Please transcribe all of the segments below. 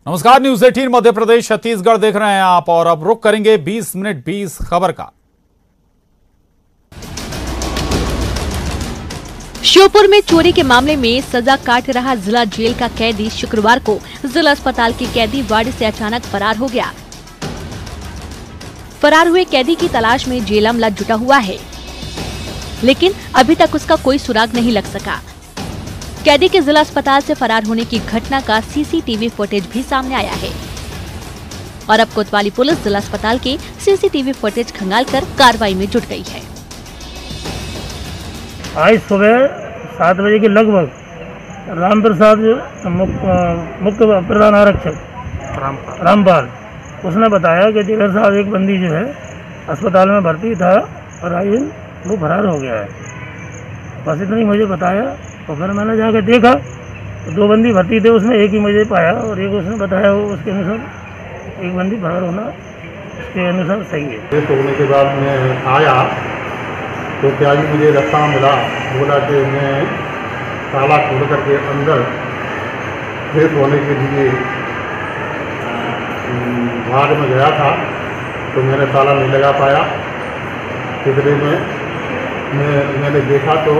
नमस्कार, न्यूज 18 मध्य प्रदेश छत्तीसगढ़ देख रहे हैं आप और अब रुक करेंगे 20 मिनट 20 खबर का। श्योपुर में चोरी के मामले में सजा काट रहा जिला जेल का कैदी शुक्रवार को जिला अस्पताल के कैदी वार्ड से अचानक फरार हो गया। फरार हुए कैदी की तलाश में जेल अमला जुटा हुआ है, लेकिन अभी तक उसका कोई सुराग नहीं लग सका। कैदी के जिला अस्पताल से फरार होने की घटना का सीसीटीवी फुटेज भी सामने आया है और अब कोतवाली पुलिस जिला अस्पताल के सीसीटीवी फुटेज खंगालकर कार्रवाई में जुट गई है। आज सुबह 7 बजे के लगभग राम प्रसाद मुख्य प्रधान आरक्षक रामपाल उसने बताया कि जेलर साहब एक बंदी जो है अस्पताल में भर्ती था और आज वो फरार हो गया है। बस इतना ही मुझे बताया और फिर मैंने जाकर देखा तो 2 बंदी भर्ती थे, उसमें एक ही मुझे पाया और एक उसने बताया वो उसके अनुसार एक बंदी फरार होना उसके अनुसार सही है। तो होने के बाद मैं आया तो क्या जी मुझे रास्ता मिला, बोला कि मैं ताला खोल करके अंदर फ्रेश होने के लिए वार्ड में गया था तो मैंने ताला नहीं लगा पाया। इतने में मैंने देखा तो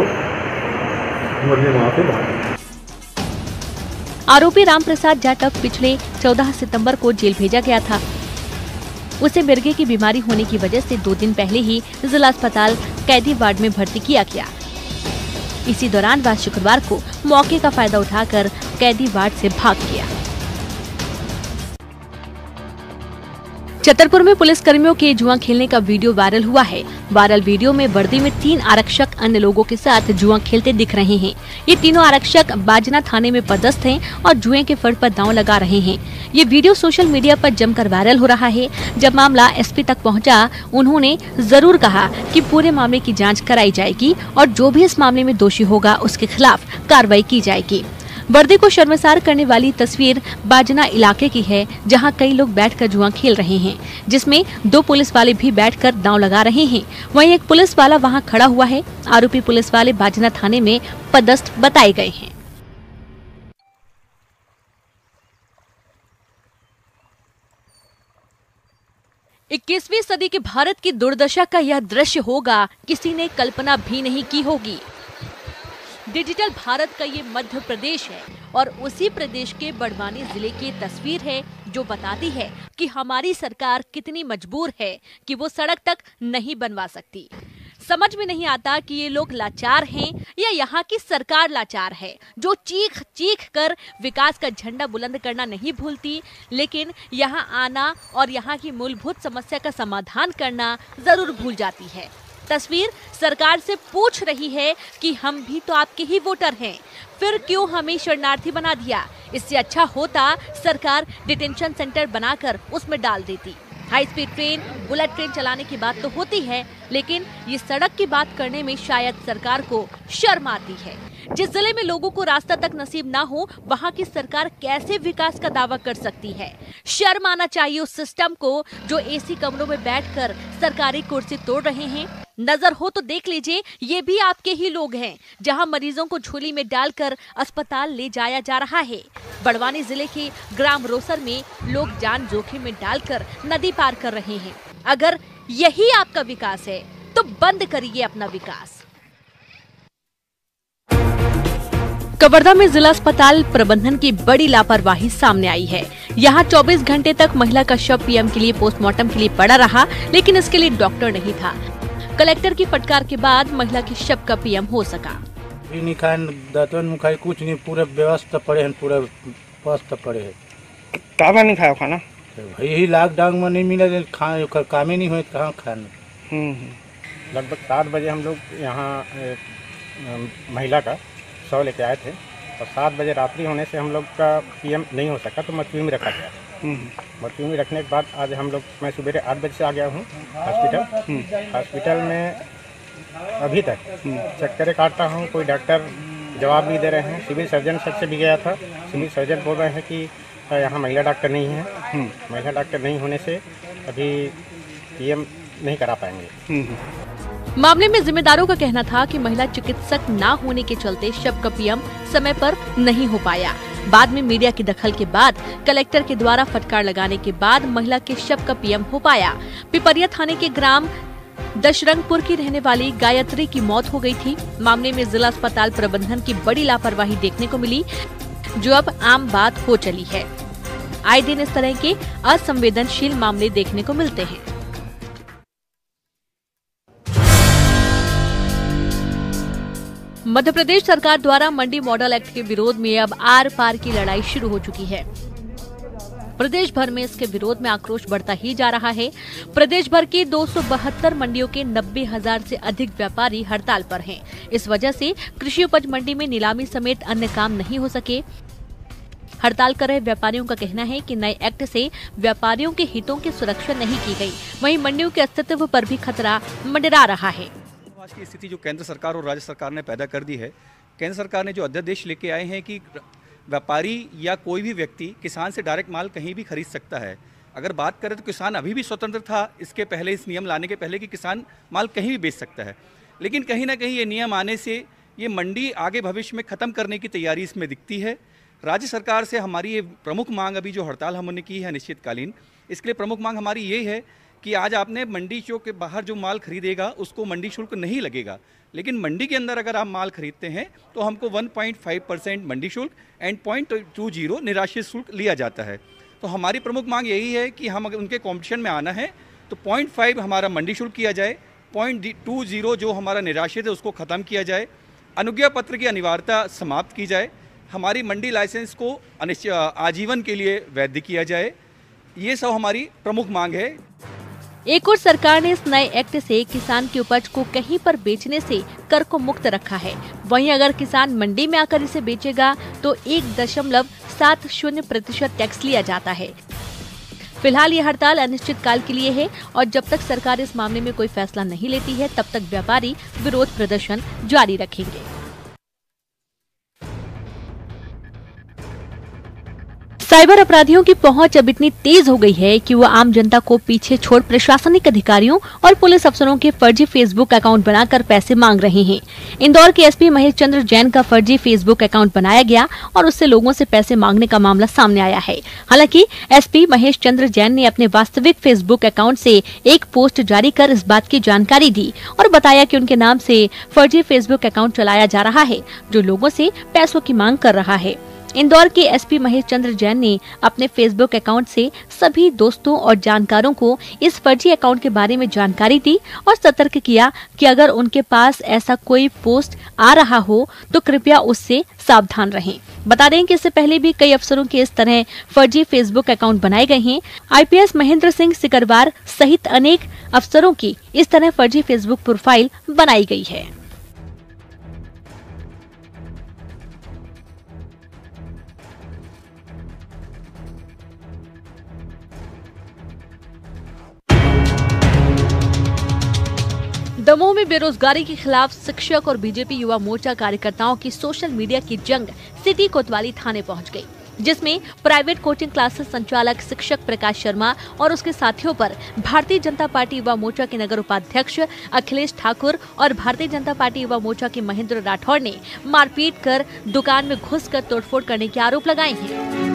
मुझे वहाँ से भाग। आरोपी रामप्रसाद जाटव पिछले 14 सितंबर को जेल भेजा गया था। उसे मिर्गे की बीमारी होने की वजह से 2 दिन पहले ही जिला अस्पताल कैदी वार्ड में भर्ती किया गया। इसी दौरान वह शुक्रवार को मौके का फायदा उठाकर कैदी वार्ड से भाग गया। छतरपुर में पुलिस कर्मियों के जुआ खेलने का वीडियो वायरल हुआ है। वायरल वीडियो में वर्दी में 3 आरक्षक अन्य लोगों के साथ जुआ खेलते दिख रहे हैं। ये तीनों आरक्षक बाजना थाने में पदस्थ हैं और जुए के फड़ पर दांव लगा रहे हैं। ये वीडियो सोशल मीडिया पर जमकर वायरल हो रहा है। जब मामला एसपी तक पहुंचा, उन्होंने जरूर कहा कि पूरे मामले की जांच कराई जाएगी और जो भी इस मामले में दोषी होगा उसके खिलाफ कार्रवाई की जाएगी। वर्दी को शर्मसार करने वाली तस्वीर बाजना इलाके की है, जहां कई लोग बैठकर जुआ खेल रहे हैं, जिसमें 2 पुलिस वाले भी बैठकर दांव लगा रहे हैं। वहीं एक पुलिस वाला वहां खड़ा हुआ है। आरोपी पुलिस वाले बाजना थाने में पदस्थ बताए गए हैं। इक्कीसवीं सदी के भारत की दुर्दशा का यह दृश्य होगा, किसी ने कल्पना भी नहीं की होगी। डिजिटल भारत का ये मध्य प्रदेश है और उसी प्रदेश के बड़वानी जिले की तस्वीर है जो बताती है कि हमारी सरकार कितनी मजबूर है कि वो सड़क तक नहीं बनवा सकती। समझ में नहीं आता कि ये लोग लाचार हैं या यहाँ की सरकार लाचार है, जो चीख चीख कर विकास का झंडा बुलंद करना नहीं भूलती, लेकिन यहाँ आना और यहाँ की मूलभूत समस्या का समाधान करना जरूर भूल जाती है। तस्वीर सरकार से पूछ रही है कि हम भी तो आपके ही वोटर हैं, फिर क्यों हमें शरणार्थी बना दिया? इससे अच्छा होता सरकार डिटेंशन सेंटर बनाकर उसमें डाल देती। High speed train, bullet train चलाने की बात तो होती है, लेकिन ये सड़क की बात करने में शायद सरकार को शर्म आती है। जिस जिले में लोगों को रास्ता तक नसीब ना हो, वहाँ की सरकार कैसे विकास का दावा कर सकती है? शर्म आना चाहिए उस सिस्टम को जो एसी कमरों में बैठकर सरकारी कुर्सी तोड़ रहे हैं। नजर हो तो देख लीजिए, ये भी आपके ही लोग हैं, जहां मरीजों को झोली में डालकर अस्पताल ले जाया जा रहा है। बड़वानी जिले के ग्राम रोसर में लोग जान जोखिम में डालकर नदी पार कर रहे हैं। अगर यही आपका विकास है तो बंद करिए अपना विकास। कवर्धा में जिला अस्पताल प्रबंधन की बड़ी लापरवाही सामने आई है। यहाँ 24 घंटे तक महिला का शव पीएम के लिए पोस्टमार्टम के लिए पड़ा रहा, लेकिन इसके लिए डॉक्टर नहीं था। कलेक्टर की फटकार के बाद महिला के शव का पीएम हो सका। कुछ नहीं, पूरे व्यवस्था पड़े हैं, पूरे व्यवस्था पड़े हैं। काबा नहीं खाया खाना, यही लॉकडाउन में नहीं मिला, काम ही नहीं हुए, कहाँ खाना। लगभग 7 बजे हम लोग यहाँ महिला का शव लेके आए थे और 7 बजे रात्रि होने से हम लोग का पीएम नहीं हो सका तो मरक्यूरी में रखा गया। मरक्यूरी में रखने के बाद आज हम लोग, मैं सुबह 8 बजे से आ गया हूँ हॉस्पिटल में। अभी तक चक्कर काटता हूँ, कोई डॉक्टर जवाब भी दे रहे हैं। सिविल सर्जन से भी गया था, सिविल सर्जन बोल रहे हैं कि यहाँ महिला डॉक्टर नहीं है। महिला डॉक्टर नहीं होने से अभी पीएम नहीं करा पाएंगे। मामले में जिम्मेदारों का कहना था कि महिला चिकित्सक न होने के चलते शव का पीएम समय पर नहीं हो पाया। बाद में मीडिया की दखल के बाद कलेक्टर के द्वारा फटकार लगाने के बाद महिला के शव का पीएम हो पाया। पिपरिया थाने के ग्राम दशरंगपुर की रहने वाली गायत्री की मौत हो गई थी। मामले में जिला अस्पताल प्रबंधन की बड़ी लापरवाही देखने को मिली, जो अब आम बात हो चली है। आए दिन इस तरह के असंवेदनशील मामले देखने को मिलते हैं। मध्य प्रदेश सरकार द्वारा मंडी मॉडल एक्ट के विरोध में अब आर पार की लड़ाई शुरू हो चुकी है। प्रदेश भर में इसके विरोध में आक्रोश बढ़ता ही जा रहा है। प्रदेश भर की 272 मंडियों के 90,000 से अधिक व्यापारी हड़ताल पर हैं। इस वजह से कृषि उपज मंडी में नीलामी समेत अन्य काम नहीं हो सके। हड़ताल कर रहे व्यापारियों का कहना है कि नए एक्ट से व्यापारियों के हितों की सुरक्षा नहीं की गई, वहीं मंडियों के अस्तित्व पर भी खतरा मंडरा रहा है। आज की स्थिति जो केंद्र सरकार और राज्य सरकार ने पैदा कर दी है, केंद्र सरकार ने जो अध्यादेश लेके आए हैं कि व्यापारी या कोई भी व्यक्ति किसान से डायरेक्ट माल कहीं भी खरीद सकता है। अगर बात करें तो किसान अभी भी स्वतंत्र था इसके पहले, इस नियम लाने के पहले, कि किसान माल कहीं भी बेच सकता है। लेकिन कहीं ना कहीं ये नियम आने से ये मंडी आगे भविष्य में ख़त्म करने की तैयारी इसमें दिखती है। राज्य सरकार से हमारी ये प्रमुख मांग, अभी जो हड़ताल हमने की है अनिश्चितकालीन, इसके लिए प्रमुख मांग हमारी ये है कि आज आपने मंडी चौक के बाहर जो माल खरीदेगा उसको मंडी शुल्क नहीं लगेगा, लेकिन मंडी के अंदर अगर आप माल खरीदते हैं तो हमको 1.5% मंडी शुल्क एंड 0.20 निराश्रित शुल्क लिया जाता है। तो हमारी प्रमुख मांग यही है कि हम अगर उनके कॉम्पिटिशन में आना है तो 0.5 हमारा मंडी शुल्क किया जाए, 0.20 जो हमारा निराश्रित है उसको ख़त्म किया जाए, अनुज्ञा पत्र की अनिवार्यता समाप्त की जाए, हमारी मंडी लाइसेंस को आजीवन के लिए वैध किया जाए। ये सब हमारी प्रमुख मांग है। एक और सरकार ने इस नए एक्ट से किसान की उपज को कहीं पर बेचने से कर को मुक्त रखा है। वहीं अगर किसान मंडी में आकर इसे बेचेगा तो 1.70% टैक्स लिया जाता है। फिलहाल ये हड़ताल अनिश्चितकाल के लिए है और जब तक सरकार इस मामले में कोई फैसला नहीं लेती है तब तक व्यापारी विरोध प्रदर्शन जारी रखेंगे। साइबर अपराधियों की पहुंच अब इतनी तेज हो गई है कि वो आम जनता को पीछे छोड़ प्रशासनिक अधिकारियों और पुलिस अफसरों के फर्जी फेसबुक अकाउंट बनाकर पैसे मांग रहे हैं। इंदौर के एसपी महेश चंद्र जैन का फर्जी फेसबुक अकाउंट बनाया गया और उससे लोगों से पैसे मांगने का मामला सामने आया है। हालांकि एसपी महेश चंद्र जैन ने अपने वास्तविक फेसबुक अकाउंट से एक पोस्ट जारी कर इस बात की जानकारी दी और बताया कि उनके नाम से फर्जी फेसबुक अकाउंट चलाया जा रहा है जो लोगों से पैसों की मांग कर रहा है। इंदौर के एसपी महेश चंद्र जैन ने अपने फेसबुक अकाउंट से सभी दोस्तों और जानकारों को इस फर्जी अकाउंट के बारे में जानकारी दी और सतर्क किया कि अगर उनके पास ऐसा कोई पोस्ट आ रहा हो तो कृपया उससे सावधान रहें। बता दें कि इससे पहले भी कई अफसरों के इस तरह फर्जी फेसबुक अकाउंट बनाए गए हैं। आईपीएस महेंद्र सिंह सिकरवार सहित अनेक अफसरों की इस तरह फर्जी फेसबुक प्रोफाइल बनाई गई है। दमोह में बेरोजगारी के खिलाफ शिक्षक और बीजेपी युवा मोर्चा कार्यकर्ताओं की सोशल मीडिया की जंग सिटी कोतवाली थाने पहुंच गई, जिसमें प्राइवेट कोचिंग क्लासेस संचालक शिक्षक प्रकाश शर्मा और उसके साथियों पर भारतीय जनता पार्टी युवा मोर्चा के नगर उपाध्यक्ष अखिलेश ठाकुर और भारतीय जनता पार्टी युवा मोर्चा के महेंद्र राठौड़ ने मारपीट कर दुकान में घुसकर तोड़फोड़ करने के आरोप लगाए हैं।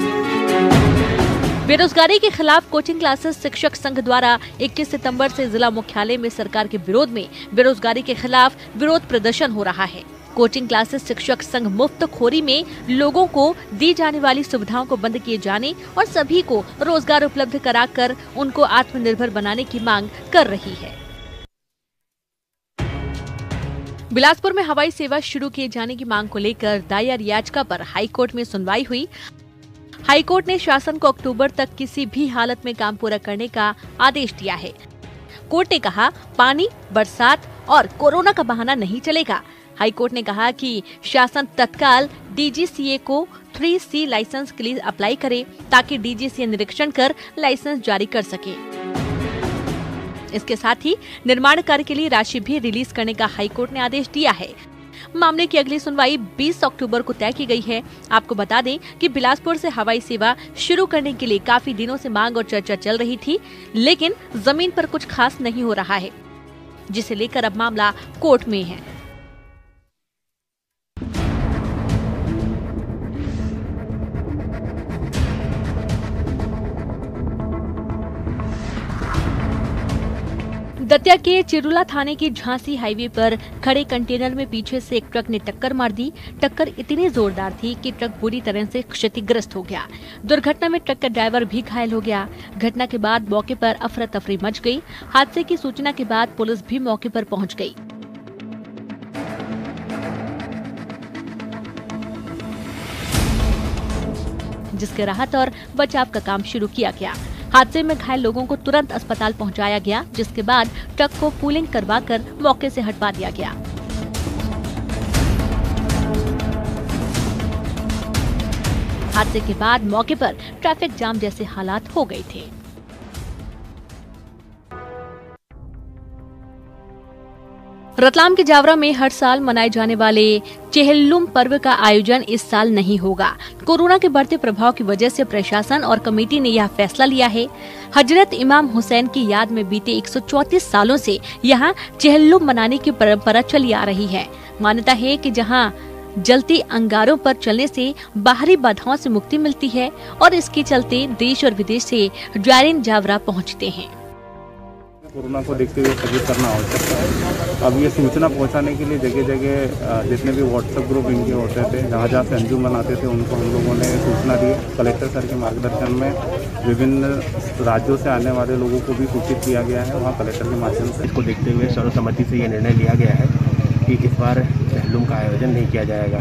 बेरोजगारी के खिलाफ कोचिंग क्लासेस शिक्षक संघ द्वारा 21 सितंबर से जिला मुख्यालय में सरकार के विरोध में बेरोजगारी के खिलाफ विरोध प्रदर्शन हो रहा है। कोचिंग क्लासेस शिक्षक संघ मुफ्तखोरी में लोगों को दी जाने वाली सुविधाओं को बंद किए जाने और सभी को रोजगार उपलब्ध कराकर उनको आत्मनिर्भर बनाने की मांग कर रही है। बिलासपुर में हवाई सेवा शुरू किए जाने की मांग को लेकर दायर याचिका पर हाईकोर्ट में सुनवाई हुई। हाईकोर्ट ने शासन को अक्टूबर तक किसी भी हालत में काम पूरा करने का आदेश दिया है। कोर्ट ने कहा, पानी, बरसात और कोरोना का बहाना नहीं चलेगा। हाईकोर्ट ने कहा कि शासन तत्काल डीजीसीए को 3C लाइसेंस के लिए अप्लाई करे ताकि डीजीसीए निरीक्षण कर लाइसेंस जारी कर सके। इसके साथ ही निर्माण कार्य के लिए राशि भी रिलीज करने का हाईकोर्ट ने आदेश दिया है। मामले की अगली सुनवाई 20 अक्टूबर को तय की गई है। आपको बता दें कि बिलासपुर से हवाई सेवा शुरू करने के लिए काफी दिनों से मांग और चर्चा चल रही थी, लेकिन जमीन पर कुछ खास नहीं हो रहा है। जिसे लेकर अब मामला कोर्ट में है। दतिया के चिरुला थाने की झांसी हाईवे पर खड़े कंटेनर में पीछे से एक ट्रक ने टक्कर मार दी। टक्कर इतनी जोरदार थी कि ट्रक बुरी तरह से क्षतिग्रस्त हो गया। दुर्घटना में ट्रक का ड्राइवर भी घायल हो गया। घटना के बाद मौके पर अफरा तफरी मच गई। हादसे की सूचना के बाद पुलिस भी मौके पर पहुंच गई। जिसके राहत और बचाव का काम शुरू किया गया। हादसे में घायल लोगों को तुरंत अस्पताल पहुंचाया गया, जिसके बाद ट्रक को पूलिंग करवाकर मौके से हटवा दिया गया। हादसे के बाद मौके पर ट्रैफिक जाम जैसे हालात हो गए थे। रतलाम के जावरा में हर साल मनाए जाने वाले चेहल्लुम पर्व का आयोजन इस साल नहीं होगा। कोरोना के बढ़ते प्रभाव की वजह से प्रशासन और कमेटी ने यह फैसला लिया है। हजरत इमाम हुसैन की याद में बीते 134 सालों से यहां चेहल्लुम मनाने की परंपरा चली आ रही है। मान्यता है कि जहां जलती अंगारों पर चलने से बाहरी बाधाओं से मुक्ति मिलती है और इसके चलते देश और विदेश से जायरीन जावरा पहुँचते हैं। कोरोना को देखते हुए स्थगित करना आवश्यक है। अब ये सूचना पहुंचाने के लिए जगह जगह जितने भी व्हाट्सएप ग्रुप इनके होते थे, जहाँ जहाँ से अंजुम बनाते थे, उनको हम लोगों ने सूचना दी। कलेक्टर सर के मार्गदर्शन में विभिन्न राज्यों से आने वाले लोगों को भी सूचित किया गया है। वहाँ कलेक्टर के माध्यम से इसको देखते हुए सर्वसम्मति से ये निर्णय लिया गया है कि इस बार चेहल्लुम का आयोजन नहीं किया जाएगा,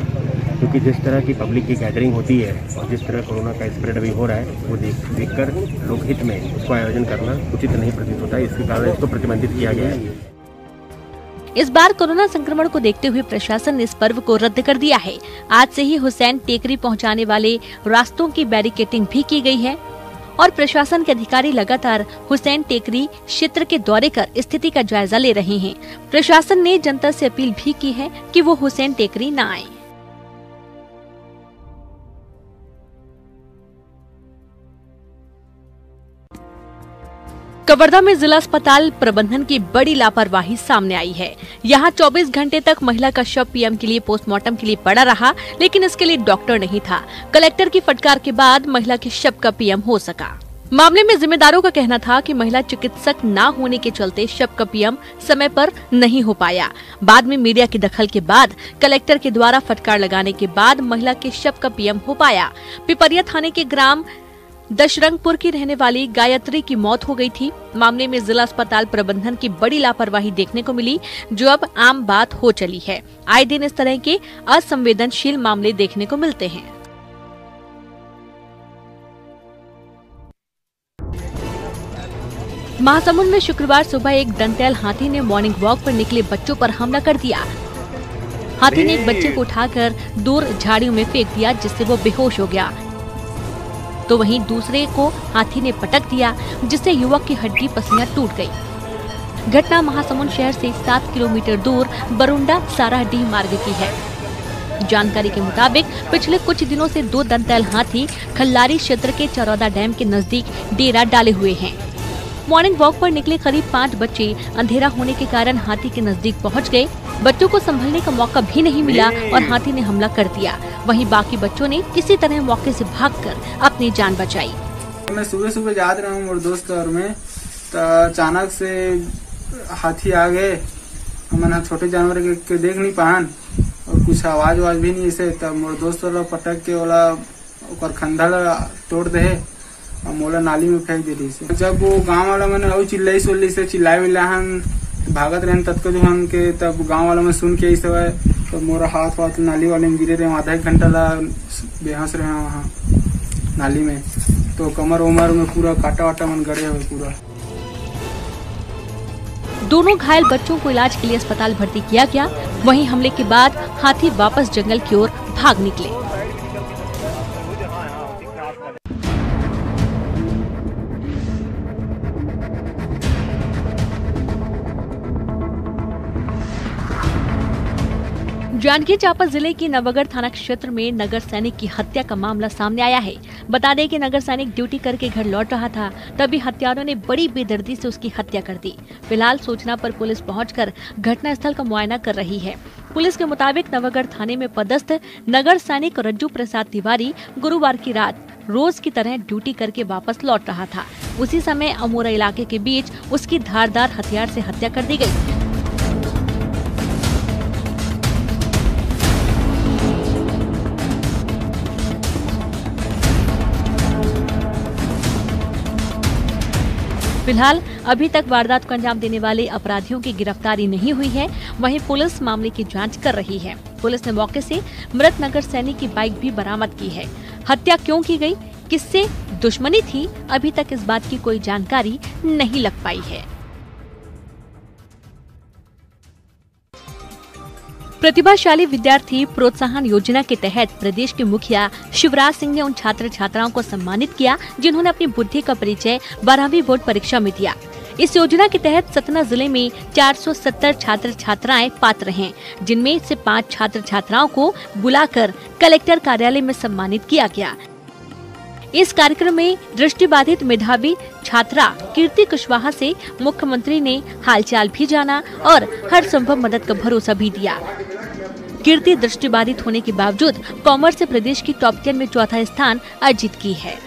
क्योंकि जिस तरह की पब्लिक की गैदरिंग होती है और जिस तरह कोरोना का स्प्रेड अभी हो रहा है, वो देखकर लोक हित में उसको आयोजन करना उचित नहीं प्रतीत होता है। इसके कारण इसको प्रतिबंधित किया गया है। इस बार कोरोना संक्रमण को देखते हुए प्रशासन ने इस पर्व को रद्द कर दिया है। आज से ही हुसैन टेकरी पहुंचाने वाले रास्तों की बैरिकेडिंग भी की गई है और प्रशासन के अधिकारी लगातार हुसैन टेकरी क्षेत्र के दौरे कर स्थिति का जायजा ले रहे हैं। प्रशासन ने जनता से अपील भी की है कि वो हुसैन टेकरी न आए। कवर्धा में जिला अस्पताल प्रबंधन की बड़ी लापरवाही सामने आई है। यहां 24 घंटे तक महिला का शव पीएम के लिए पोस्टमार्टम के लिए पड़ा रहा, लेकिन इसके लिए डॉक्टर नहीं था। कलेक्टर की फटकार के बाद महिला के शव का पीएम हो सका। मामले में जिम्मेदारों का कहना था कि महिला चिकित्सक न होने के चलते शव का पीएम समय पर नहीं हो पाया। बाद में मीडिया की दखल के बाद कलेक्टर के द्वारा फटकार लगाने के बाद महिला के शव का पीएम हो पाया। पिपरिया थाने के ग्राम दशरंगपुर की रहने वाली गायत्री की मौत हो गई थी। मामले में जिला अस्पताल प्रबंधन की बड़ी लापरवाही देखने को मिली, जो अब आम बात हो चली है। आए दिन इस तरह के असंवेदनशील मामले देखने को मिलते हैं। महासमुंद में शुक्रवार सुबह एक दंतैल हाथी ने मॉर्निंग वॉक पर निकले बच्चों पर हमला कर दिया। हाथी ने एक बच्चे को उठाकर दूर झाड़ियों में फेंक दिया, जिससे वो बेहोश हो गया। तो वहीं दूसरे को हाथी ने पटक दिया, जिससे युवक की हड्डी पसलियां टूट गई। घटना महासमुंद शहर से 7 किलोमीटर दूर बरुंडा साराडीह मार्ग की है। जानकारी के मुताबिक पिछले कुछ दिनों से 2 दंतैल हाथी खल्लारी क्षेत्र के चरौदा डैम के नजदीक डेरा डाले हुए हैं। मॉर्निंग वॉक पर निकले करीब 5 बच्चे अंधेरा होने के कारण हाथी के नजदीक पहुंच गए। बच्चों को संभलने का मौका भी नहीं मिला और हाथी ने हमला कर दिया। वहीं बाकी बच्चों ने किसी तरह मौके से भागकर अपनी जान बचाई। मैं सुबह सुबह जा रहा हूँ और दोस्त और मैं, तो अचानक से हाथी आ गए। हमने छोटे जानवर के देख नहीं पान और कुछ आवाज भी नहीं से, तब मोर दोस्त वाला पटक के वाला खंधा तोड़ दे और मोला नाली में फेंक दे रही। जब वो गांव वाला मैंने चिल्लाई सोल्ली से चिल्लाए विल्लाहन भागत रहन तत्को जो हम के, तब गांव वाला में सुन के इस तो मोरा हाथ वाथ नाली वाले में गिरे रहे। आधा 1 घंटा ला बेहोश रहे वहाँ नाली में, तो कमर उमर में पूरा काटा वाटा मन गड़े हुए पूरा। दोनों घायल बच्चों को इलाज के लिए अस्पताल भर्ती किया गया। वहीं हमले के बाद हाथी वापस जंगल की ओर भाग निकले। जांजगीर चांपा जिले के नवागढ़ थाना क्षेत्र में नगर सैनिक की हत्या का मामला सामने आया है। बता दें कि नगर सैनिक ड्यूटी करके घर लौट रहा था, तभी हत्यारों ने बड़ी बेदर्दी से उसकी हत्या कर दी। फिलहाल सूचना पर पुलिस पहुंचकर घटनास्थल का मुआयना कर रही है। पुलिस के मुताबिक नवागढ़ थाने में पदस्थ नगर सैनिक रज्जू प्रसाद तिवारी गुरुवार की रात रोज की तरह ड्यूटी करके वापस लौट रहा था। उसी समय अमोरा इलाके के बीच उसकी धारदार हथियार से हत्या कर दी गई। फिलहाल अभी तक वारदात को अंजाम देने वाले अपराधियों की गिरफ्तारी नहीं हुई है। वहीं पुलिस मामले की जांच कर रही है। पुलिस ने मौके से मृत नगर सैनिक की बाइक भी बरामद की है। हत्या क्यों की गई, किससे दुश्मनी थी, अभी तक इस बात की कोई जानकारी नहीं लग पाई है। प्रतिभाशाली विद्यार्थी प्रोत्साहन योजना के तहत प्रदेश के मुखिया शिवराज सिंह ने उन छात्र छात्राओं को सम्मानित किया जिन्होंने अपनी बुद्धि का परिचय 12वीं बोर्ड परीक्षा में दिया। इस योजना के तहत सतना जिले में 470 छात्र छात्राएं पात्र हैं, जिनमें से 5 छात्र छात्राओं को बुलाकर कलेक्टर कार्यालय में सम्मानित किया गया। इस कार्यक्रम में दृष्टिबाधित मेधावी छात्रा कीर्ति कुशवाहा से मुख्यमंत्री ने हालचाल भी जाना और हर संभव मदद का भरोसा भी दिया। कीर्ति दृष्टिबाधित होने के बावजूद कॉमर्स से प्रदेश की टॉप 10 में चौथा स्थान अर्जित की है।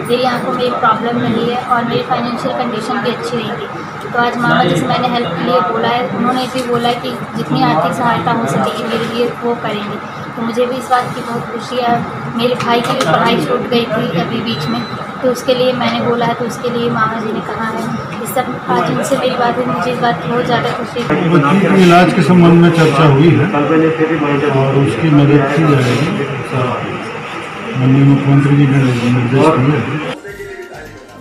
मेरी आंखों में एक प्रॉब्लम नहीं है और मेरी फाइनेंशियल कंडीशन भी अच्छी नहीं थी, तो आज मामा जी से मैंने हेल्प के लिए बोला है। उन्होंने भी बोला है कि जितनी आर्थिक सहायता हो सकेगी मेरे लिए वो करेंगे, तो मुझे भी इस बात की बहुत खुशी है। मेरे भाई की भी पढ़ाई छूट गई थी अभी बीच में, तो उसके लिए मैंने बोला है, तो उसके लिए मामा जी ने कहा है। इस सब आज उनसे मेरी बात है, मुझे इस बात की बहुत ज़्यादा खुशी है। बच्ची के इलाज के संबंध में चर्चा हुई है और उसकी मदद की जाएगी। माननीय मुख्यमंत्री जी ने निर्देश दिए।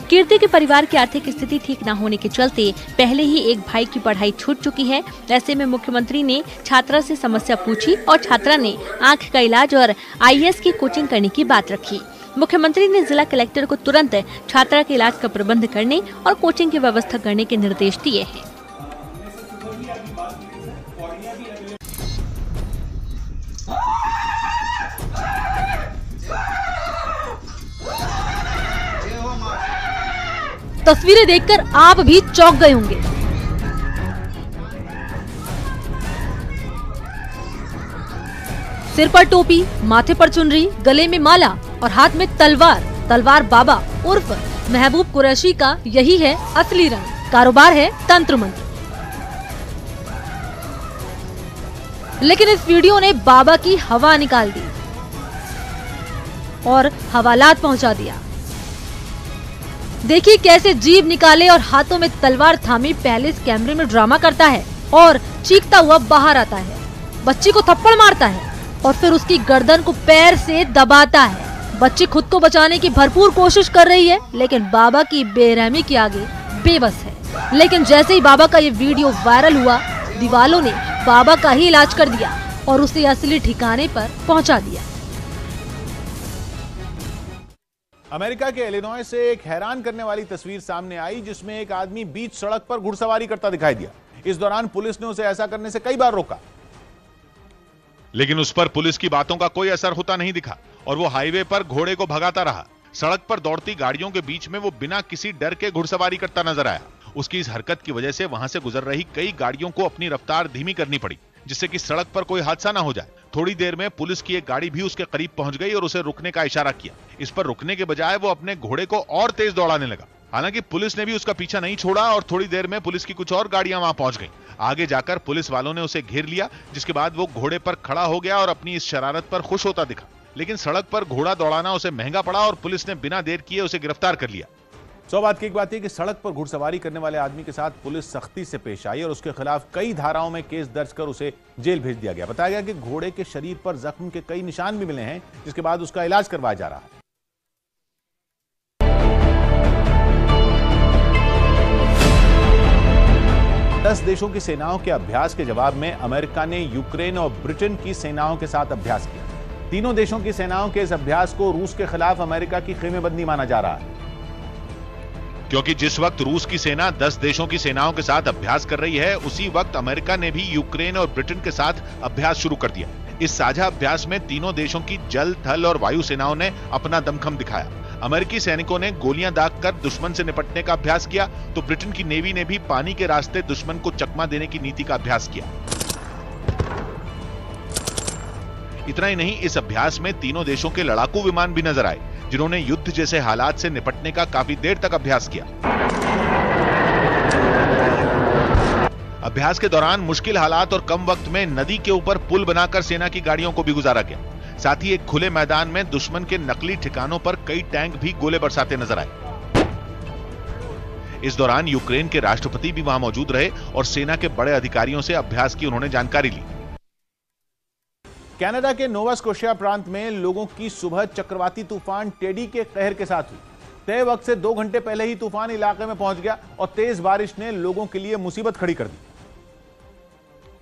कीर्ति के परिवार की आर्थिक स्थिति ठीक न होने के चलते पहले ही एक भाई की पढ़ाई छूट चुकी है। ऐसे में मुख्यमंत्री ने छात्रा से समस्या पूछी और छात्रा ने आंख का इलाज और IAS की कोचिंग करने की बात रखी। मुख्यमंत्री ने जिला कलेक्टर को तुरंत छात्रा के इलाज का प्रबंध करने और कोचिंग की व्यवस्था करने के निर्देश दिए हैं। तस्वीरें देखकर आप भी चौंक गए होंगे। सिर पर टोपी, माथे पर चुनरी, गले में माला और हाथ में तलवार। तलवार बाबा उर्फ महबूब कुरैशी का यही है असली रंग। कारोबार है तंत्र मंत्र। लेकिन इस वीडियो ने बाबा की हवा निकाल दी और हवालात पहुंचा दिया। देखिए कैसे जीभ निकाले और हाथों में तलवार थामी पहले इस कैमरे में ड्रामा करता है और चीखता हुआ बाहर आता है, बच्ची को थप्पड़ मारता है और फिर उसकी गर्दन को पैर से दबाता है। बच्ची खुद को बचाने की भरपूर कोशिश कर रही है, लेकिन बाबा की बेरहमी के आगे बेबस है। लेकिन जैसे ही बाबा का ये वीडियो वायरल हुआ, दीवालों ने बाबा का ही इलाज कर दिया और उसे असली ठिकाने पर पहुंचा दिया। अमेरिका के इलिनॉय से एक हैरान करने वाली तस्वीर सामने आई, जिसमें एक आदमी बीच सड़क पर घुड़सवारी करता दिखाई दिया। इस दौरान पुलिस ने उसे ऐसा करने से कई बार रोका, लेकिन उस पर पुलिस की बातों का कोई असर होता नहीं दिखा और वो हाईवे पर घोड़े को भगाता रहा। सड़क पर दौड़ती गाड़ियों के बीच में वो बिना किसी डर के घुड़सवारी करता नजर आया। उसकी इस हरकत की वजह से वहां से गुजर रही कई गाड़ियों को अपनी रफ्तार धीमी करनी पड़ी, जिससे कि सड़क पर कोई हादसा ना हो जाए। थोड़ी देर में पुलिस की एक गाड़ी भी उसके करीब पहुंच गई और उसे रुकने का इशारा किया। इस पर रुकने के बजाय वो अपने घोड़े को और तेज दौड़ाने लगा। हालांकि पुलिस ने भी उसका पीछा नहीं छोड़ा और थोड़ी देर में पुलिस की कुछ और गाड़ियां वहां पहुंच गईं। आगे जाकर पुलिस वालों ने उसे घेर लिया, जिसके बाद वो घोड़े पर खड़ा हो गया और अपनी इस शरारत पर खुश होता दिखा। लेकिन सड़क पर घोड़ा दौड़ाना उसे महंगा पड़ा और पुलिस ने बिना देर किए उसे गिरफ्तार कर लिया। सौ बात की एक बात है कि सड़क पर घुड़सवारी करने वाले आदमी के साथ पुलिस सख्ती से पेश आई और उसके खिलाफ कई धाराओं में केस दर्ज कर उसे जेल भेज दिया गया। बताया गया कि घोड़े के शरीर पर जख्म के कई निशान भी मिले हैं, जिसके बाद उसका इलाज करवाया जा रहा है। दस देशों की सेनाओं के अभ्यास के जवाब में अमेरिका ने यूक्रेन और ब्रिटेन की सेनाओं के साथ अभ्यास किया। तीनों देशों की सेनाओं के इस अभ्यास को रूस के खिलाफ अमेरिका की खेमेबंदी माना जा रहा है। क्योंकि जिस वक्त रूस की सेना 10 देशों की सेनाओं के साथ अभ्यास कर रही है, उसी वक्त अमेरिका ने भी यूक्रेन और ब्रिटेन के साथ अभ्यास शुरू कर दिया। इस साझा अभ्यास में तीनों देशों की जल, थल और वायु सेनाओं ने अपना दमखम दिखाया। अमेरिकी सैनिकों ने गोलियां दागकर दुश्मन से निपटने का अभ्यास किया, तो ब्रिटेन की नेवी ने भी पानी के रास्ते दुश्मन को चकमा देने की नीति का अभ्यास किया। इतना ही नहीं, इस अभ्यास में तीनों देशों के लड़ाकू विमान भी नजर आए, जिन्होंने युद्ध जैसे हालात से निपटने का काफी देर तक अभ्यास किया। अभ्यास के दौरान मुश्किल हालात और कम वक्त में नदी के ऊपर पुल बनाकर सेना की गाड़ियों को भी गुजारा गया। साथ ही एक खुले मैदान में दुश्मन के नकली ठिकानों पर कई टैंक भी गोले बरसाते नजर आए। इस दौरान यूक्रेन के राष्ट्रपति भी वहां मौजूद रहे और सेना के बड़े अधिकारियों से अभ्यास की उन्होंने जानकारी ली। कनाडा के नोवा स्कोशिया प्रांत में लोगों की सुबह चक्रवाती तूफान टेडी के कहर के साथ हुई। तय वक्त से 2 घंटे पहले ही तूफान इलाके में पहुंच गया और तेज बारिश ने लोगों के लिए मुसीबत खड़ी कर दी।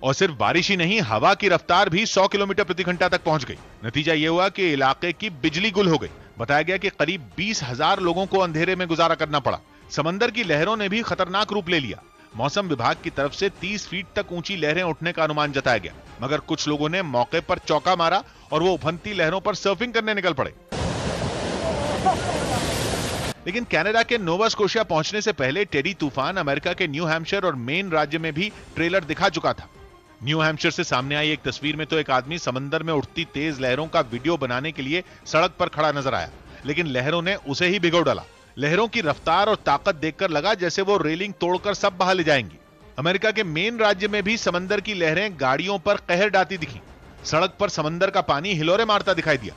और सिर्फ बारिश ही नहीं, हवा की रफ्तार भी 100 किलोमीटर प्रति घंटा तक पहुंच गई। नतीजा यह हुआ कि इलाके की बिजली गुल हो गई। बताया गया कि करीब 20,000 लोगों को अंधेरे में गुजारा करना पड़ा। समंदर की लहरों ने भी खतरनाक रूप ले लिया। मौसम विभाग की तरफ से 30 फीट तक ऊंची लहरें उठने का अनुमान जताया गया, मगर कुछ लोगों ने मौके पर चौका मारा और वो उफनती लहरों पर सर्फिंग करने निकल पड़े। लेकिन कनाडा के नोवा स्कोशिया पहुंचने से पहले टेडी तूफान अमेरिका के न्यू हैम्पशायर और मेन राज्य में भी ट्रेलर दिखा चुका था। न्यू हैम्पशायर से सामने आई एक तस्वीर में तो एक आदमी समंदर में उठती तेज लहरों का वीडियो बनाने के लिए सड़क पर खड़ा नजर आया, लेकिन लहरों ने उसे ही भिगो डाला। लहरों की रफ्तार और ताकत देखकर लगा जैसे वो रेलिंग तोड़कर सब बहा ले जाएंगी। अमेरिका के मेन राज्य में भी समंदर की लहरें गाड़ियों पर कहर डालती दिखी। सड़क पर समंदर का पानी हिलोरे मारता दिखाई दिया।